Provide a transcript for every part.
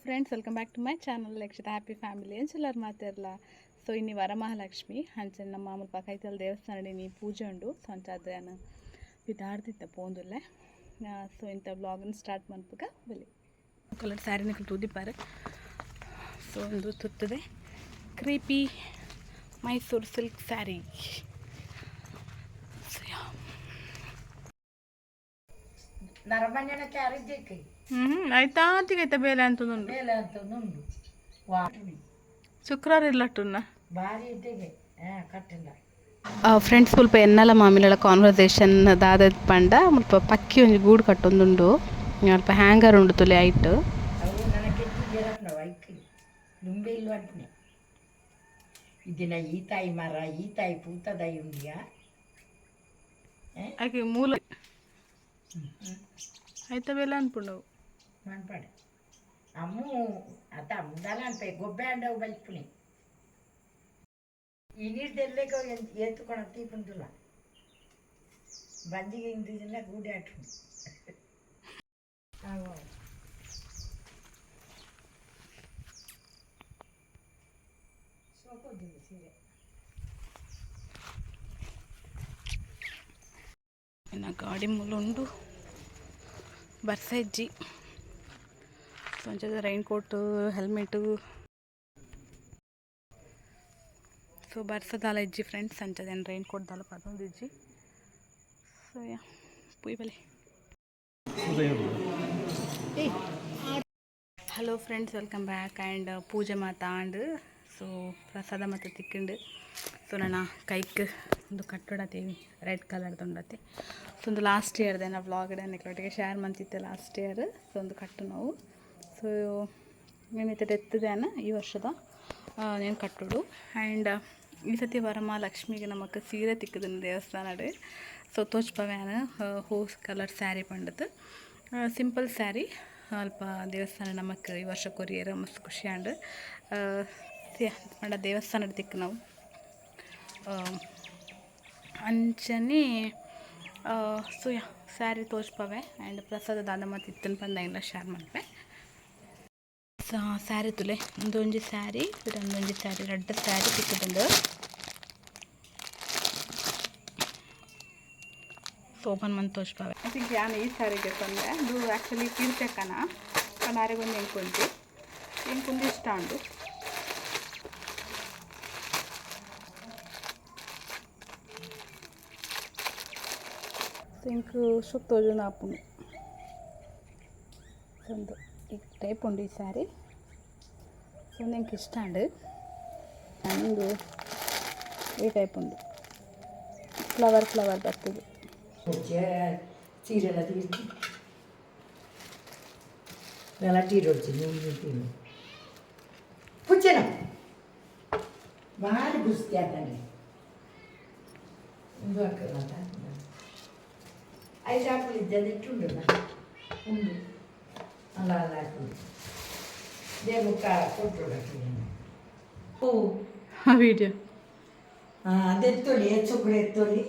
Friends, welcome back to my channel Lakshita happy family ಏನು ಚಿಲ್ಲರ್ ಮಾತಿರಲ್ಲ. So ಇನ್ನಿ Varamahalakshmi Hanche ನಮ್ಮ ಮಾಮೂಲು ಪಕೈತಲ್ ದೇವಸ್ಥಾನ ನೀ ಪೂಜೆ ಉಂಡು. ಸೊ ಅಂಚಾದ್ರೇನು ಬಿದ್ದಾಡ್ತಿದ್ದ ಪೋಂದುಲ್ಲೆ. ಸೊ ಇಂಥ ವ್ಲಾಗನ್ನು ಸ್ಟಾರ್ಟ್ ಮಾಡ್ಬೇಕ ಬಲಿ ಕಲರ್ ಸ್ಯಾರಿನ ತೂದಿಪ್ಪಾರೆ. ಸೊ ಒಂದು ತುತ್ತದೆ ಕ್ರೀಪಿ ಮೈಸೂರು ಸಿಲ್ಕ್ ಸ್ಯಾರಿ. ಆಯ್ತಾ ಆತಿಗೈತೆ ಬೇಲೆ ಅಂತಂದುಂಡು ಶುಕ್ರವಾರ ಇಲ್ಲಟ್ಟುನ್ನ ಫ್ರೆಂಡ್ಸ್ ಸ್ವಲ್ಪ ಎನ್ನಲ ಮಾಮಿಲಳ ಕಾನ್ವರ್ಸೇಷನ್ ದಾದ ಪಂಡ ಮುಲ್ಪ ಪಕ್ಕಿ ಒಂಜಿ ಗೂಡು ಕಟ್ಟೊಂದುಂಡು ಅಲ್ಪ ಹ್ಯಾಂಗರ್ ಉಂಡು ತುಲೆ ಐಟ್ ಇದಿನ ಈ ತಾಯಿ ಮರ ಈ ತಾಯಿ ಪೂತದಾಯಿ ಉಂಡಿಯಾ ಆಕೆ ಮೂಲ ಆಯ್ತ ಬೇಲೆ ಅನ್ಪುಂಡವು ಮನ್ಪಾಡೆ ಅಮ್ಮು ಅತ್ತ ಮುಂದಾಲ ಅನ್ಪೆ ಗೊಬ್ಬೆ ಅಂಡವು ಬಲ್ಪುನಿ ಈ ನೀರ್ದೆಲ್ಲೆಗ ಏತುಕೊಣ ತೀಪುಂದುಲ್ಲ ಬಂಜಿಗೆ ಇಂದಿನ ಗೂಡಿ ಆಟು ಸೋಕೋದಿಲ್ಲ ಸೀರೆ ಇನ್ನು ಗಾಡಿ ಮೂಲುಂಡು ಬರ್ಸಜ್ಜಿ ಒಂಚದ ರೈನ್ ಕೋಟು ಹೆಲ್ಮೆಟು. ಸೊ ಬರ್ಸದಾಲ ಇಜ್ಜಿ ಫ್ರೆಂಡ್ಸ್ ಅಂಚದೇನು ರೈನ್ ಕೋಟ್ ದಾಲ ಪದೊಂದು ಇಜ್ಜಿ. ಸೊ ಯಾ ಪುಯ್ ಬಲೆ. Hello friends, welcome back. And ಪೂಜೆ ಮಾತಾಂಡು ಸೊ ಪ್ರಸಾದ ಮತ್ತು ತಿಕ್ಕಿಂಡು. ಸೊ ನನ್ನ ಕೈಕ್ ಒಂದು ಕಟ್ಟಡತ್ತೇವಿ ರೆಡ್ ಕಲರ್ದು ಉಂಡತ್ತೆ. ಸೊ ಒಂದು ಲಾಸ್ಟ್ ಇಯರ್ದೆ ನಾ ವ್ಲಾಗ್ಡೆ ನಿಕ್ಲೊಟ್ಟಿಗೆ ಶೇರ್ ಮಂತಿತ್ತೆ ಲಾಸ್ಟ್ ಇಯರ್. ಸೊ ಒಂದು ಕಟ್ಟು ನಾವು ಸೊ ಮೇಮಿತ್ತೆ ಎತ್ತದೇನ ಈ ವರ್ಷದ నేను ಕಟ್ಟುಡು. ಆ್ಯಂಡ್ ಈ ಸತಿ ವರಮಹಾಲಕ್ಷ್ಮಿಗೆ ನಮಗೆ ಸೀರೆ ತಿಕ್ಕದನ್ನು ದೇವಸ್ಥಾನಡೆ. ಸೊ ತೋಚ್ಪವ್ಯಾನ ಹೋಸ್ ಕಲರ್ ಸ್ಯಾರಿ ಪಂಡದು ಸಿಂಪಲ್ ಸ್ಯಾರಿ ಅಲ್ಪ ದೇವಸ್ಥಾನ ನಮಗೆ ಈ ವರ್ಷ ಕೊರಿಯರ್ ಮಸ್ತ್ ಖುಷಿ ಆಂಡ್ ಪಂಡ ದೇವಸ್ಥಾನದ ತಿಕ್ಕ ನಾವು ಅಂಚನೆ. ಸೊ ಯಾ ಸ್ಯಾರಿ ತೋಚ್ಪವೆ ಆ್ಯಂಡ್ ಪ್ರಸಾದ ದಾದ ಮತ್ತು ಇತ್ತನ ಪಂದ ಎಲ್ಲ ಶೇರ್ ಮಾಡ್ಪೆ. ಸ್ಯಾರಿ ತುಲೆ ಒಂದೊಂಜಿ ಸ್ಯಾರಿ ಒಂದೊಂಜಿ ಸ್ಯಾರಿ ರೆಡ್ ಸ್ಯಾರಿ ತಿಕ್ಕದಂಡು ಓಪನ್ ಮಂತ್ ತೋಚ್ಪವೆ. ಐ ಥಿಂಕ್ ಯಾನು ಈ ಸ್ಯಾರಿಗೆ ತಂದೆ ಅದು ಆ್ಯಕ್ಚುಲಿ ಕೀರ್ತೆಕ್ಕನ ಕಣ್ಣಾರಿಗೊಂದು ಎಂಕುಂದು ಇಷ್ಟ ಉಂಡು. ಇಂಕು ಶುಕ್ ತೋಜು ನಾಪುಂಡು ಒಂದು ಈ ಟೈಪ್ ಉಂಡು ಈ ಸ್ಯಾರಿ. ಸೊ ನಂಗೆ ಇಷ್ಟ ಉಂಡು. ನಂದು ಈ ಟೈಪ್ ಉಂಡು ಫ್ಲವರ್ ಬರ್ತದೆ. ಸೀರೆಲ್ಲ ತೀರ್ತಿ ಎಲ್ಲ ತೀರೊಡ್ತಿ ನೀನು ತೀರು ಪುಚ್ಚನ ಭಾರಿ ಗುಸ್ತಿ ಆತಂಗೆ ಒಂದು ಹಾಕಲ್ಲ ಐದು ಹಾಕಲಿದ್ದೆ ಇಟ್ಟುಂಡು ಉಂಡು ಅಲ್ಲ ಹಾಕೊಂಡು ದೇವಕ್ಕ ಕೊಟ್ಟರು ಹೂ ವಿಡಿಯೋ ಅದೆತ್ತೊಲಿ ಹೆಚ್ಚುಕಡೆ ಎತ್ತೊಲಿ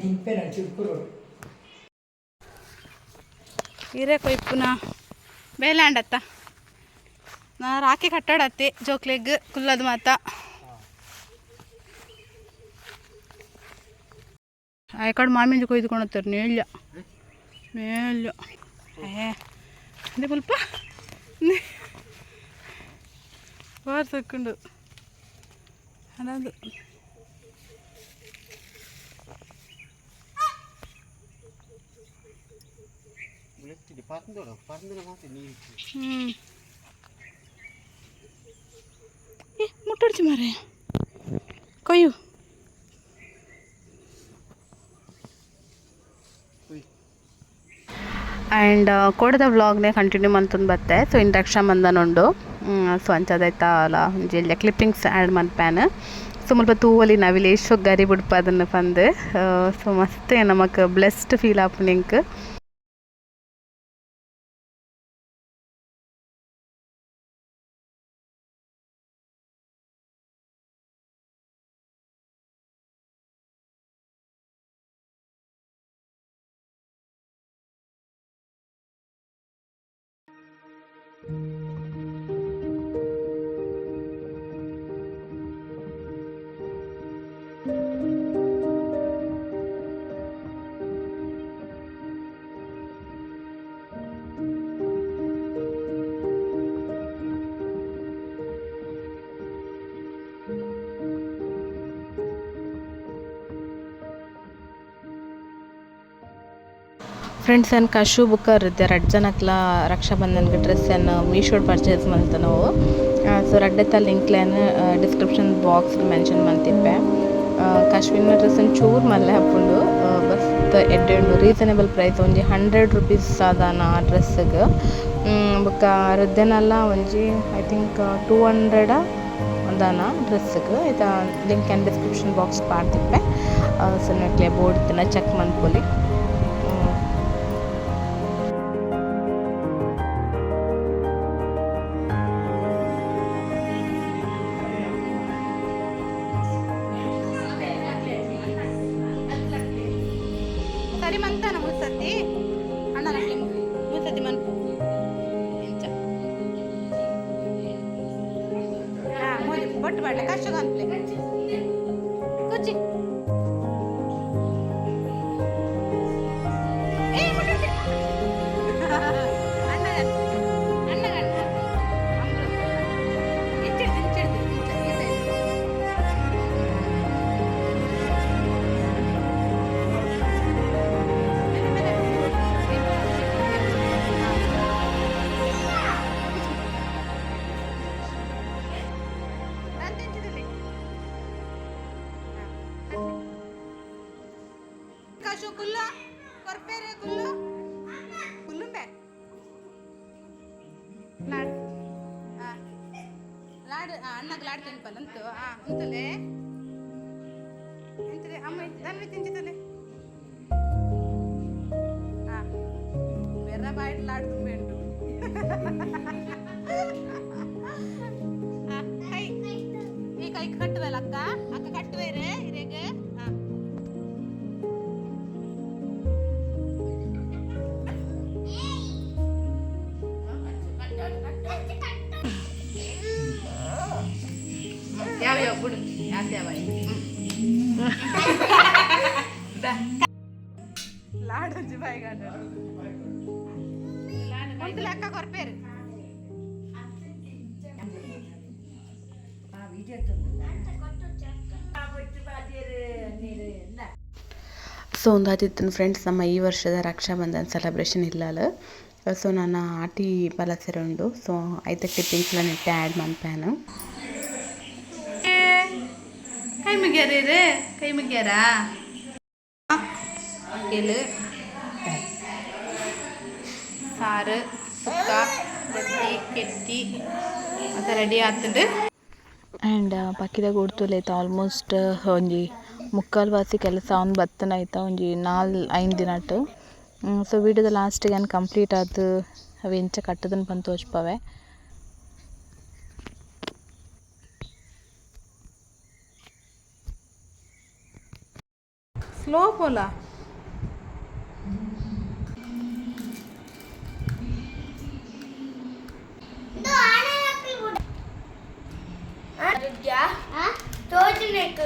ತಿಂಪೆನ ಚುಕ್ಕರು ಹೀರೆ ಕೊಯ್ಪುನ ಬೇಲಾಂಡತ್ತ ನಾ ರಾಖಿ ಕಟ್ಟಾಡತ್ತೆ ಜೋಕ್ಲೆಗ್ ಕುಲ್ಲದ ಮಾತ ಆಯ್ಕಡೆ ಮಾಮಿಂಜಿ ಕೊಯ್ದುಕೊಳತ್ತಾರೆ ನೇಳ್ಯ ಅದೇ ಸ್ವಲ್ಪ ಬಾರ್ ಸಕ್ಕೊಂಡು ಅದೊಂದು ಮುಟ್ಟಡಿಸಿ ಮಾರೆ ಕೊಯ್ಯು. ಆ್ಯಂಡ್ ಕೋಡದ ವ್ಲಾಗ್ನೇ ಕಂಟಿನ್ಯೂ ಮಂತಂದು ಬತ್ತೆ. ಸೊ ಇನ್ನು ರಕ್ಷಾಬಂಧನ ಉಂಡು. ಸೊ ಅಂಚದೈತಾ ಅಲ್ಲ ಒಂಜಿ ಕ್ಲಿಪ್ಪಿಂಗ್ಸ್ ಆ್ಯಡ್ ಮನ್ಪ್ಯಾನ್. ಸೊ ಮುಲ್ಪ ತೂವಲಿ ನವಿಲೇಶು ಗರಿ ಬುಡ್ಪ ಅದನ್ನು ಪಂದು ಸೊ ಮಸ್ತ್ ನಮಕ್ ಬ್ಲೆಸ್ಡ್ ಫೀಲ್ ಆಪುನಿಂಕ್. ಫ್ರೆಂಡ್ಸ್ ಏನು ಕಶು ಬುಕ್ ಇರುತ್ತೆ ರಡ್ ಜನಕ್ಲ ರಕ್ಷಾಬಂಧನ್ಗೆ ಡ್ರೆಸ್ ಏನು ಮೀಶೋಡ್ ಪರ್ಚೇಸ್ ಮಾಡ್ತೆ ನಾವು ಸೊ ರಡ್ಡೆತ್ತ ಲಿಂಕ್ಲೇನು ಡಿಸ್ಕ್ರಿಪ್ಷನ್ ಬಾಕ್ಸ್ ಮೆನ್ಷನ್ ಮಾಡ್ತಿಪ್ಪೆ ಕಾಶ್ಮೀರ ಡ್ರೆಸ್ ಚೂರು ಮಲ್ಲೆ ಹಾಕೊಂಡು ಬಸ್ ಎಡ್ಡೆಂಡು ರೀಸನೇಬಲ್ ಪ್ರೈಸ್ ಒಂಜಿ 100 ರೂಪೀಸ್ ಸಾಧಾರಣ ಆ ಡ್ರೆಸ್ಸಿಗೆ ಬೊಕ್ಕ ರದ್ದೆನಲ್ಲ ಒಂಜಿ ಐ ಥಿಂಕ್ 200 ದಾನ ಡ್ರೆಸ್ಸಿಗೆ ಇದು ಲಿಂಕ್ ಆ್ಯಂಡ್ ಡಿಸ್ಕ್ರಿಪ್ಷನ್ ಬಾಕ್ಸ್ ಪಾಡ್ತಿಪ್ಪೆ ಸೊ ನಕ್ಲೆ ಬೋರ್ಡ್ತನ ಚೆಕ್ ಮಾಡ್ಕೊಳ್ಳಿ. ಸರಿ ಮಂತಾನ ಮುಸತಿ ಅಣ್ಣ ನಕ್ಲಿ ಮುಸತಿ ಮನ್ಪು ಎಂಚ ಮೋದಿ ಬೊಟ್ಟು ಬಾಡ್ಲೆ ಕಷ್ಟ ಅನ್ಪ್ಲೆ ಕುಚ್ಚಿ Kasih gula, korpere gula, gula be, lad, lad, anak lad kan palan tu, untuk le, amai, dan we tinju tu le, berapa bayar lad tu bendu, kai, ini kai kat velakka, akka kat vere, irege. ಯಾವ ಬಿಡು ಯಾಕೆ ಲಾಡು ಬಾಯಿಗಾಡ ಒಂದು ಲೆಕ್ಕ ಕೊರ್ಪೇರು so ಒಂದಾದಿತ್ತು friends ನಮ್ಮ ಈ ವರ್ಷದ Rakshabandhan celebration ಇಲ್ಲಲ್ಲ so ನಾನು ಆಟಿ ಪಲಸೆರೆ ಉಂಡು ಸೊ ಐತೆ ಕ್ಲಿಪ್ಪಿಂಗ್ಸ್ಲ ನೆಟ್ಟೆ ಆ್ಯಡ್ ಮಾಡ್ಪೇನು ಕೈ ಮುಗ್ಯಾರ ಕೈ ಮುಗ್ಯಾರ ಕೇಳು ಸಾರು ಸುಕ್ಕ ರೊಟ್ಟಿ ಕೆತ್ತಿ ಮತ್ತು ರೆಡಿ ಆಗ್ತದೆ ಆ್ಯಂಡ್ ಪಕ್ಕಿದಾಗ ಉಡ್ತುಲೈತೆ ಆಲ್ಮೋಸ್ಟ್ ಒಂಜಿ ಮುಕ್ಕಾಲು ವಾಸಿ ಕೆಲಸ ಒಂದು ಬತ್ತನ ಆಯ್ತಾ ಒಂಜಿ 4-5 ದಿನಟ್ಟು ಸೊ ವಿಡಿಯೋದ ಲಾಸ್ಟಿಗೆ ಏನು ಕಂಪ್ಲೀಟ್ ಆಯ್ತು ಅವು ಎಂಚ ಕಟ್ಟದನ್ನು ಬಂದು ತೋಚ್ಪವೆ ಸ್ಲೋ ಪೋಲ ತೋಜನೆಕ್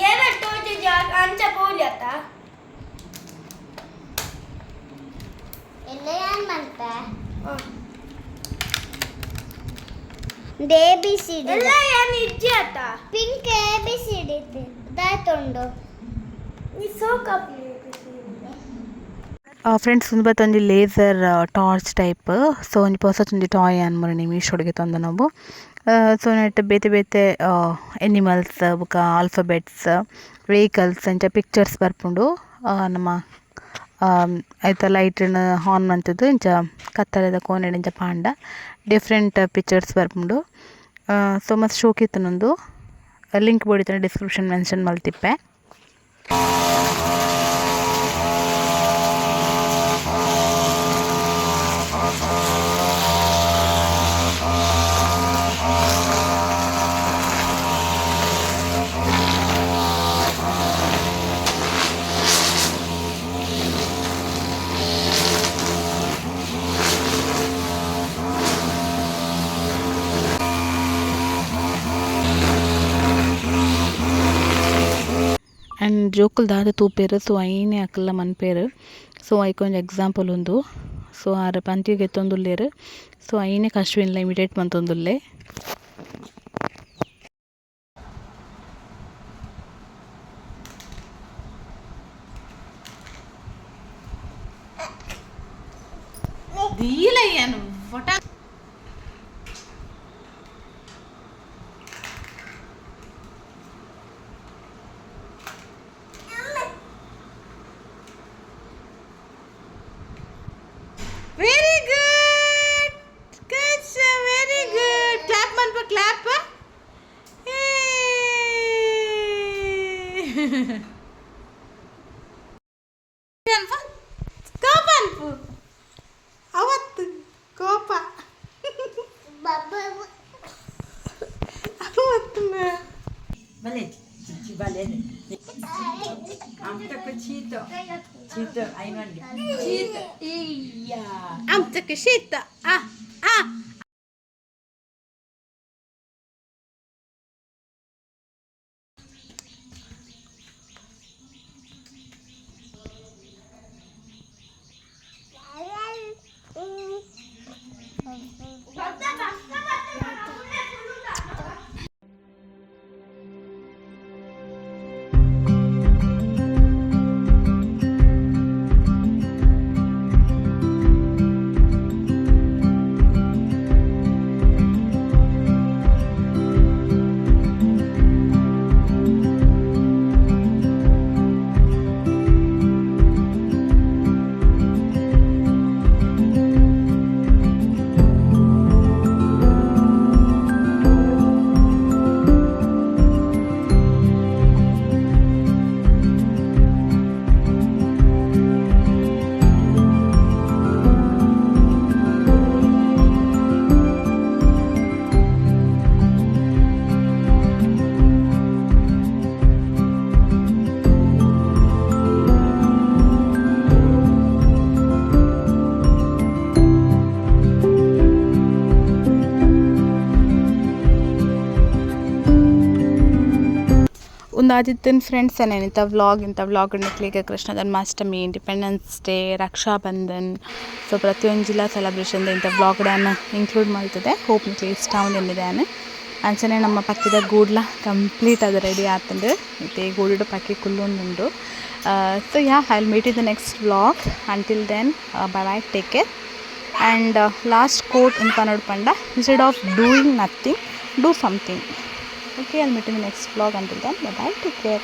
ಏನ ತೋಜ ಅಂಚ ಪೋಲ್ಯತ ಎಲ್ಲ ಯಾನ್ ಮಾಡ್ತ ABCD ಎಲ್ಲ ಯಾನ್ ಇಜ್ಜಾತ ಪಿಂಕ್ ABCD ದಾತೊಂಡು ಈ ಸೋಕಪ್ ಫ್ರೆಂಡ್ಸ್ ಒಂದು ಬತ್ತೊಂದು ಲೇಸರ್ ಟಾರ್ಚ್ ಟೈಪ್ ಸೊ ಒಂದು ಹೊಸ ಒಂದು ಟಾಯ್ ಅನ್ಮರಣಿ ಮೀಶೋಡ್ಗೆ ತಂದು ನಾವು ಸೊ ನೆಟ್ ಬೇತೆ ಬೇತೆ ಎನಿಮಲ್ಸ್ ಬುಕ್ಕ ಆಲ್ಫಬೆಟ್ಸ್ ವೆಹಿಕಲ್ಸ್ ಅಂಚ ಪಿಕ್ಚರ್ಸ್ ಬರ್ಪುಂಡು ನಮ್ಮ ಆಯ್ತಾ ಲೈಟ್ನ ಆನ್ ಮಂತದ್ದು ಇಂಚ ಕತ್ತಲೆದ ಕೋಣೆಡ್ ಇಂಚ ಪಾಂಡ ಡಿಫ್ರೆಂಟ್ ಪಿಕ್ಚರ್ಸ್ ಬರ್ಪುಂಡು ಸೊ ಮಸ್ತ್ ಶೋಕಿತ್ತನೊಂದು ಲಿಂಕ್ ಬೋಡಿತ ಡಿಸ್ಕ್ರಿಪ್ಷನ್ ಮೆನ್ಷನ್ ಮಲ್ತಿಪ್ಪೆ ಆ್ಯಂಡ್ ಜೋಕುಲು ದಾದ ತೂಪೇರು ಸೊ ಐನೇ ಅಕ್ಕಲ್ಲ ಮನ್ಪೇರು ಸೊ ಐಕೊಂಜಿ ಎಕ್ಸಾಂಪಲ್ ಉಂದು ಸೊ ಆರ ಪಂತಿಗೆ ಎತ್ತೊಂದುಲ್ಲೇರು ಸೊ ಐನೇ ಕಷ್ಟವಿಲ್ಲ ಇಮಿಡೇಟ್ ಮಂತೊಂದುಲ್ಲೆ. ದೀಲಯ್ಯನು ಫೋಟೋ ವೆರಿ ಗುಡ್ ಕಚ್ ವೆರಿ ಗುಡ್ ಕ್ಲಾಪ್ ಮನ್ಪ ಕ್ಲಾಪ್ ಕೋಪ ಅನ್ಪು ಅವತ್ತು ಕೋಪ ಅವತ್ತು ಬಲೆ ಚಿಚ್ಚಿ ಬಲೆ ಅಮ್ತಕ್ಕೆ ಚೀತು ಚೀತು ಐನೊಂದು ಚೀತು ಈಯ್ಯ ಆಮ್ತಕ್ಕೆ ಶೀತ ಆ ಆ ಒಂದು ಆದಿತ್ಯನ ಫ್ರೆಂಡ್ಸ್ ಏನಿಂಥ ವ್ಲಾಗ್ ನಿಕ್ಲಿಗೆ Krishna Janmashtami, Independence Day, Rakshabandhan so ಪ್ರತಿಯೊಂದು ಜಿಲ್ಲಾ ಸೆಲೆಬ್ರೇಷನ್ ಇಂಥ ವ್ಲಾಗ್ಡನ್ನು ಇನ್ಕ್ಲೂಡ್ ಮಾಡ್ತದೆ. ಹೋಪ್ ನಿಕ್ಲಿ ಇಷ್ಟ ಒಂದಿದೆ ಅಂಚನೆ ನಮ್ಮ ಪಕ್ಕಿದ ಗೂಡ್ಲ ಕಂಪ್ಲೀಟ್ ಅದು ರೆಡಿ ಆಗ್ತಂಡು ಮತ್ತು ಈ ಗೂಡು ಪಕ್ಕಿ ಕುಲ್ಲೊಂದುಂಡು. So yeah I will meet in the next vlog. Until then bye bye, take care. And last quote ಅಂತ ನೋಡ್ಪಂಡ, instead of doing nothing, do something. Okay, I'll meet you in the next vlog. Until then, bye bye, take care.